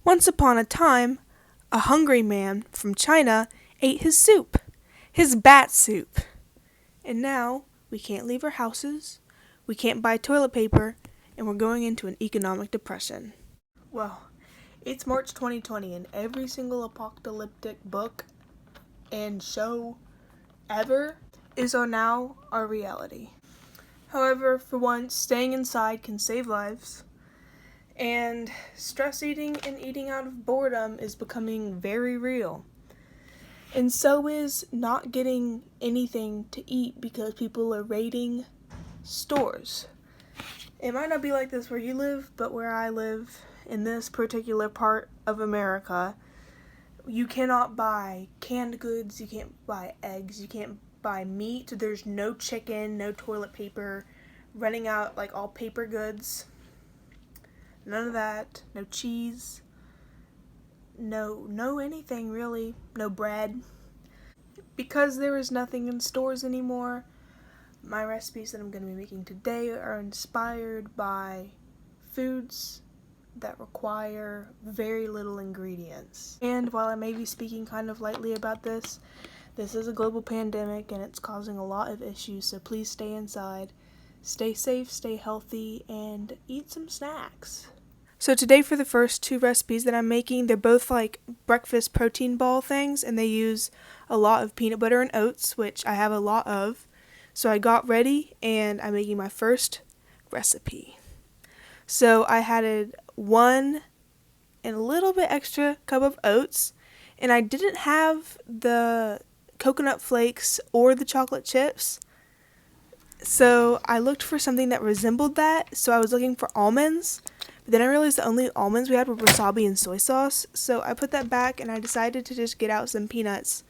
Once upon a time, a hungry man from China ate his soup, his bat soup. And now we can't leave our houses, we can't buy toilet paper, and we're going into an economic depression. Well, it's March 2020 and every single apocalyptic book and show ever is now our reality. However, for once, staying inside can save lives. And stress eating and eating out of boredom is becoming very real. And so is not getting anything to eat because people are raiding stores. It might not be like this where you live, but where I live, in this particular part of America, you cannot buy canned goods, you can't buy eggs, you can't buy meat, there's no chicken, no toilet paper, running out like all paper goods. None of that. No cheese. No anything really. No bread. Because there is nothing in stores anymore, my recipes that I'm going to be making today are inspired by foods that require very little ingredients. And while I may be speaking kind of lightly about this is a global pandemic and it's causing a lot of issues, so please stay inside, stay safe, stay healthy, and eat some snacks. So today for the first two recipes that I'm making, they're both like breakfast protein ball things, and they use a lot of peanut butter and oats, which I have a lot of. So I got ready and I'm making my first recipe. So I added 1 and a little bit extra cup of oats, and I didn't have the coconut flakes or the chocolate chips. So I looked for something that resembled that, so I was looking for almonds. But then I realized the only almonds we had were wasabi and soy sauce, so I put that back and I decided to just get out some peanuts.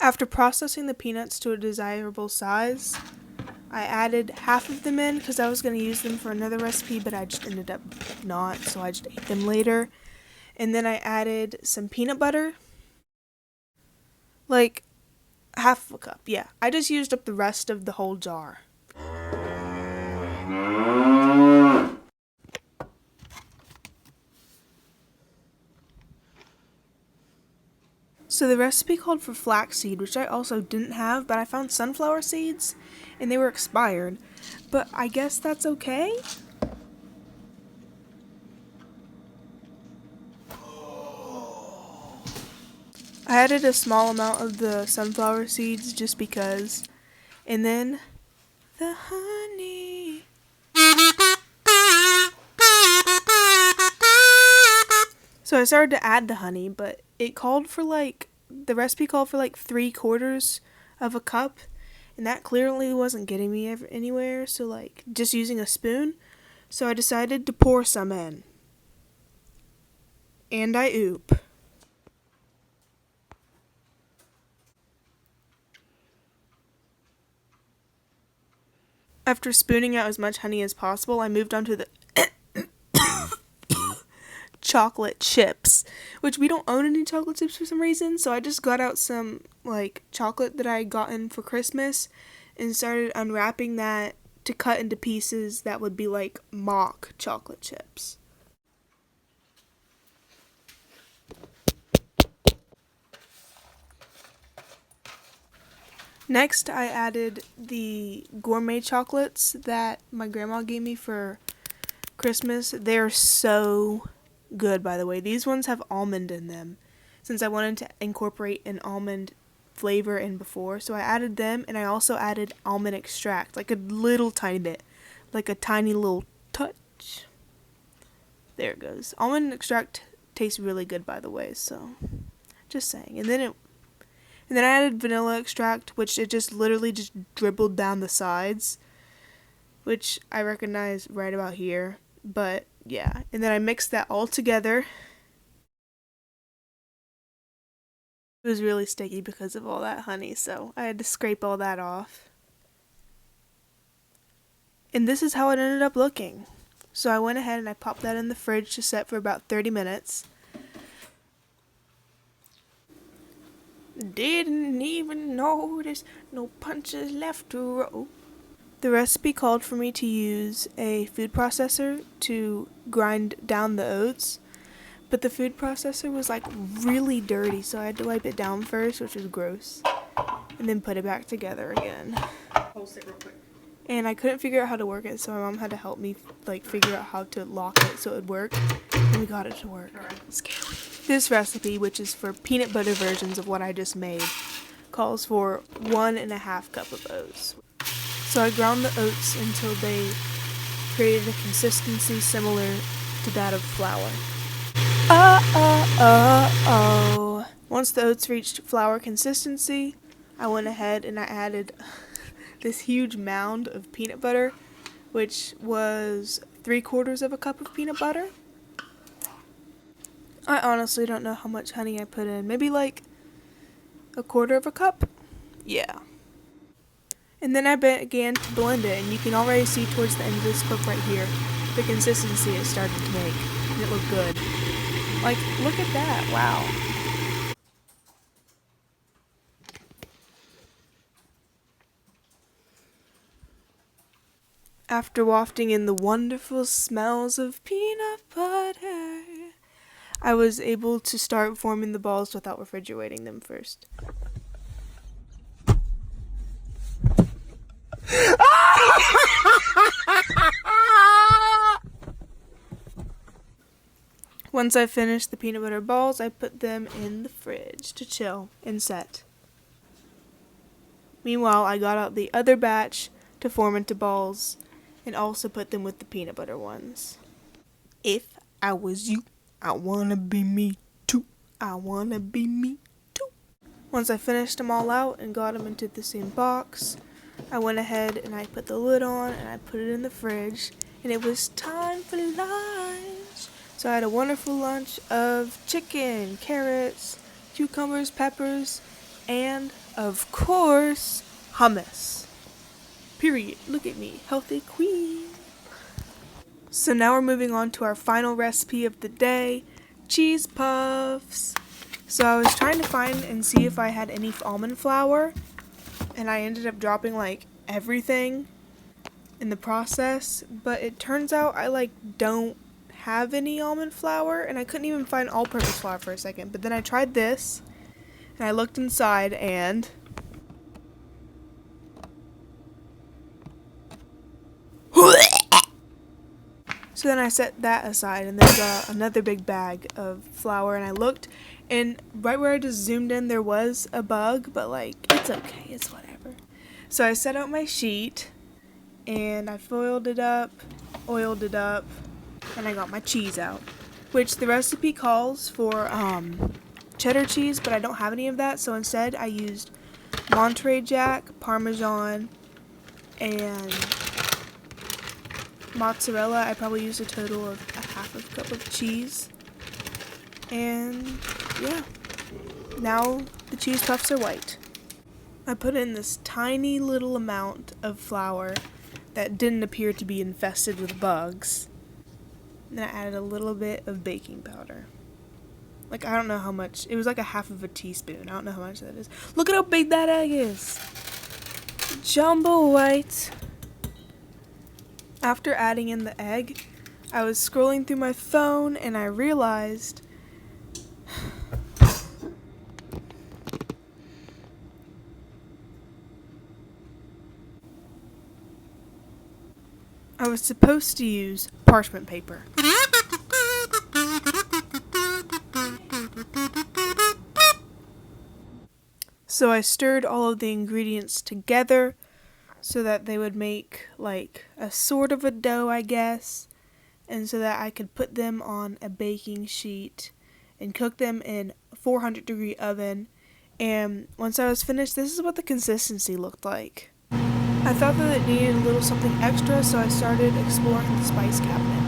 After processing the peanuts to a desirable size, I added half of them in because I was going to use them for another recipe, but I just ended up not, so I just ate them later. And then I added some peanut butter. Like half a cup, yeah. I just used up the rest of the whole jar. So the recipe called for flaxseed, which I also didn't have, but I found sunflower seeds, and they were expired. But I guess that's okay? I added a small amount of the sunflower seeds just because. And then the honey. So I started to add the honey, but it called for the recipe called for 3/4 of a cup, and that clearly wasn't getting me anywhere, so just using a spoon. So I decided to pour some in. And I oop. After spooning out as much honey as possible, I moved on to the chocolate chips, which we don't own any chocolate chips for some reason, so I just got out some chocolate that I had gotten for Christmas and started unwrapping that to cut into pieces that would be like mock chocolate chips. Next, I added the gourmet chocolates that my grandma gave me for Christmas. They're so good, by the way. These ones have almond in them, since I wanted to incorporate an almond flavor in before. So I added them, and I also added almond extract, like a little tiny bit, like a tiny little touch. There it goes. Almond extract tastes really good, by the way, so just saying. And then I added vanilla extract, which it just literally just dribbled down the sides, which I recognize right about here. But yeah, and then I mixed that all together. It was really sticky because of all that honey, so I had to scrape all that off. And this is how it ended up looking. So I went ahead and I popped that in the fridge to set for about 30 minutes. Didn't even notice, no punches left to roll. The recipe called for me to use a food processor to grind down the oats, but the food processor was like really dirty, so I had to wipe it down first, which was gross, and then put it back together again. Hold it real quick. And I couldn't figure out how to work it, so my mom had to help me figure out how to lock it so it would work, and we got it to work. Scary. This recipe, which is for peanut butter versions of what I just made, calls for 1.5 cups of oats. So I ground the oats until they created a consistency similar to that of flour. Once the oats reached flour consistency, I went ahead and I added this huge mound of peanut butter, which was 3/4 cup of peanut butter. I honestly don't know how much honey I put in. Maybe like 1/4 cup? Yeah. And then I began to blend it, and you can already see towards the end of this clip right here, the consistency it started to make, and it looked good. Like, look at that, wow. After wafting in the wonderful smells of peanut butter, I was able to start forming the balls without refrigerating them first. Once I finished the peanut butter balls, I put them in the fridge to chill and set. Meanwhile, I got out the other batch to form into balls and also put them with the peanut butter ones. If I was you, I wanna be me too. I wanna be me too. Once I finished them all out and got them into the same box, I went ahead and I put the lid on and I put it in the fridge, and it was time for lunch. So I had a wonderful lunch of chicken, carrots, cucumbers, peppers, and of course, hummus. Period. Look at me, healthy queen. So now we're moving on to our final recipe of the day, cheese puffs. So I was trying to find and see if I had any almond flour, and I ended up dropping like everything in the process, but it turns out I don't have any almond flour, and I couldn't even find all-purpose flour for a second. But then I tried this, and I looked inside, and so then I set that aside, and then got another big bag of flour, and I looked, and right where I just zoomed in, there was a bug, but it's okay, it's whatever. So I set out my sheet, and I foiled it up, oiled it up, and I got my cheese out, which the recipe calls for cheddar cheese, but I don't have any of that, so instead I used Monterey Jack, Parmesan, and mozzarella. I probably used a total of 1/2 cup of cheese, and yeah, now the cheese puffs are white. I put in this tiny little amount of flour that didn't appear to be infested with bugs. Then I added a little bit of baking powder. I don't know how much. It was like 1/2 teaspoon. I don't know how much that is. Look at how big that egg is. Jumbo white. After adding in the egg, I was scrolling through my phone and I realized I was supposed to use parchment paper. So I stirred all of the ingredients together so that they would make a sort of a dough, I guess, and so that I could put them on a baking sheet and cook them in a 400-degree oven. And once I was finished, this is what the consistency looked like. I thought that it needed a little something extra, so I started exploring the spice cabinet.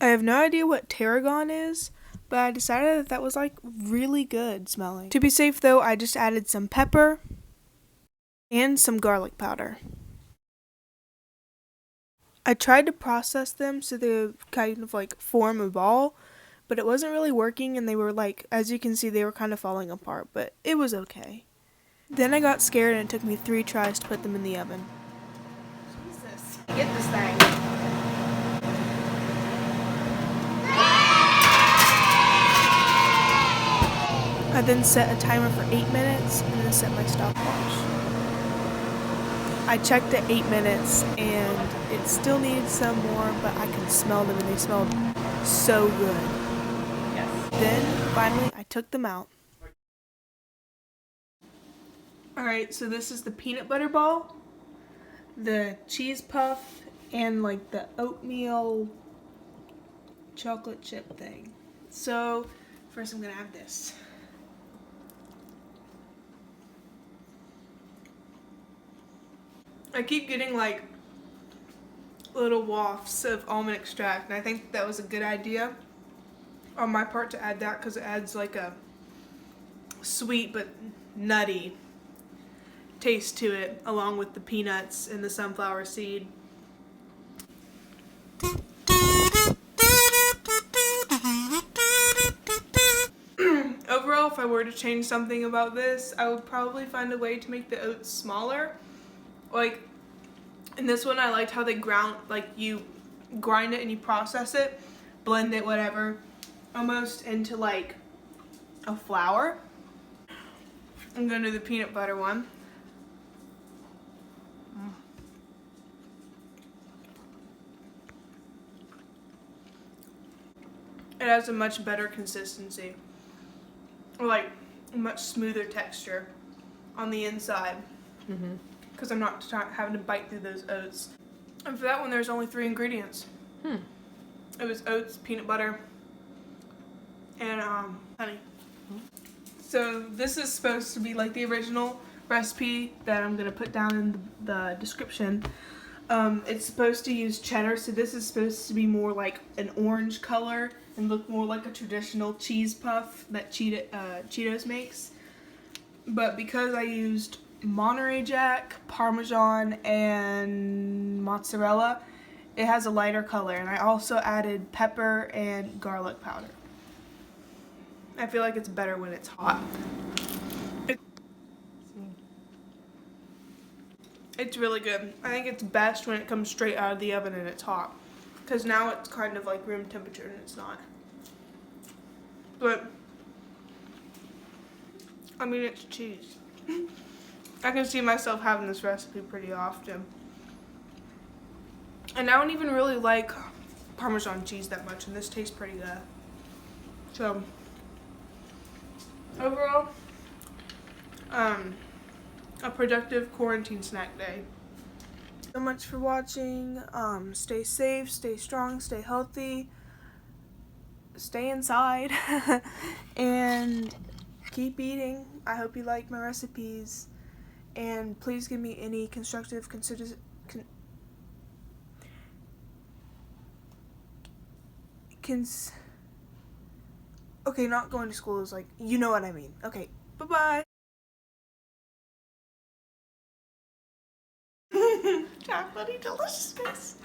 I have no idea what tarragon is, but I decided that that was like really good smelling. To be safe though, I just added some pepper and some garlic powder. I tried to process them so they would kind of like form a ball, but it wasn't really working, and they were like, as you can see, they were kind of falling apart, but it was okay. Then I got scared and it took me 3 tries to put them in the oven. Jesus, get this thing. I then set a timer for 8 minutes and then set my stopwatch. I checked at 8 minutes and it still needed some more, but I could smell them and they smelled so good. Yes. Then finally I took them out. Alright, so this is the peanut butter ball, the cheese puff, and like the oatmeal chocolate chip thing. So first I'm gonna have this. I keep getting like little wafts of almond extract, and I think that was a good idea on my part to add that because it adds like a sweet but nutty taste to it, along with the peanuts and the sunflower seed. Overall, if I were to change something about this, I would probably find a way to make the oats smaller. Like, in this one, I liked how they ground, like you grind it and you process it, blend it, whatever, almost into like a flour. I'm gonna do the peanut butter one. It has a much better consistency, or like a much smoother texture on the inside, because I'm not having to bite through those oats. And for that one, there's only 3 ingredients. It was oats, peanut butter, and honey. So this is supposed to be like the original recipe that I'm gonna put down in the description. It's supposed to use cheddar, so this is supposed to be more like an orange color and look more like a traditional cheese puff that Cheetos makes. But because I used Monterey Jack, Parmesan, and mozzarella, it has a lighter color, and I also added pepper and garlic powder. I feel like it's better when it's hot. It's really good. I think it's best when it comes straight out of the oven and it's hot, because now it's kind of like room temperature and it's not. But I mean, it's cheese. I can see myself having this recipe pretty often. And I don't even really like Parmesan cheese that much, and this tastes pretty good. So overall, a productive quarantine snack day. So much for watching. Stay safe, stay strong, stay healthy, stay inside, and keep eating. I hope you like my recipes, and please give me any constructive okay, not going to school is like, you know what I mean. Okay, bye-bye. Chocolatey deliciousness.